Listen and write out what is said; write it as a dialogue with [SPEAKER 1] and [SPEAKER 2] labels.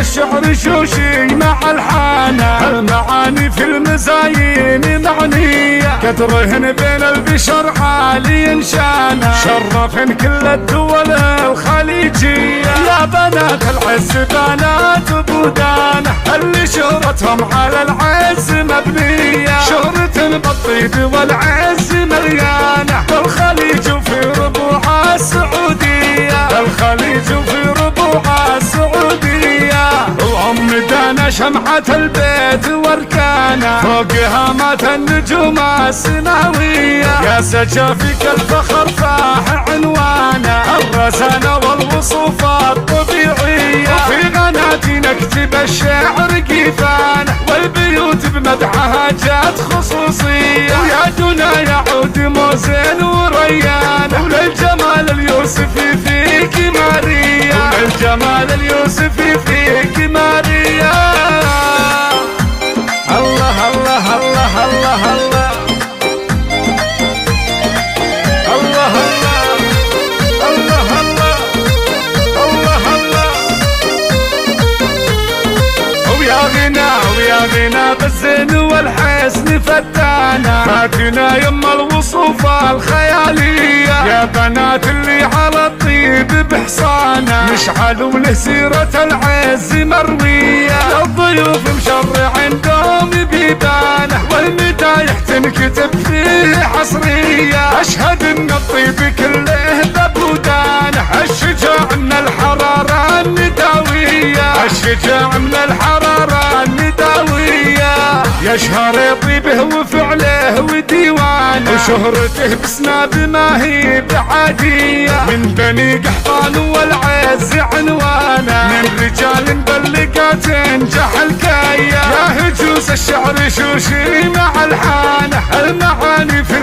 [SPEAKER 1] الشعر شوشي مع الحانة، المعاني في المزايين معنية، كترهن بين البشر عالي شانة، شرفن كل الدول الخليجية. يا بنات العز بنات بودانة، اللي شهرتهم على العز مبنية، شهرة بالطيب والعز مليانة، بالخليج وفي ربوع السعودية، بالخليج وفي ربوع السعودية. وعمدانا شمعة البيت واركانه، فوقها مات النجوم السماوية، يا سجافك الفخر فاح عنوانه، الرزانة والوصوف الطبيعية، وفي غناتي نكتب الشعر قيفانه، والبيوت بمدحها جات خصوصية، ويا دنا يعود موزين وريان، وللجمال اليوسفي فيك ماريا، وللجمال اليوسفي فيك ماريا. الله الله الله الله الله الله الله الله الله. ويا غنى بالزين والحسن فتانا، فاتنا يما الوصوف الخيالية، يا بنات اللي على الطيب بحصانه، مشعل وله سيرة العز مروية، الضيوف مشرع عندهم بيبانه، والمدايح تنكتب فيه حصرية، أشهد ان الطيب كله ببودانه، الشجاع من الحرارة النداوية، الشجاع من الحرارة النداوية، يشهر طيبه وفعله وديوانه، وشهرته بسناب ما هي بعادية، من بني قحطان والعز عنوانه، من رجال بلقى تنجح الكاية، يا هجوس الشعر شوشي مع الحانه، المعاني في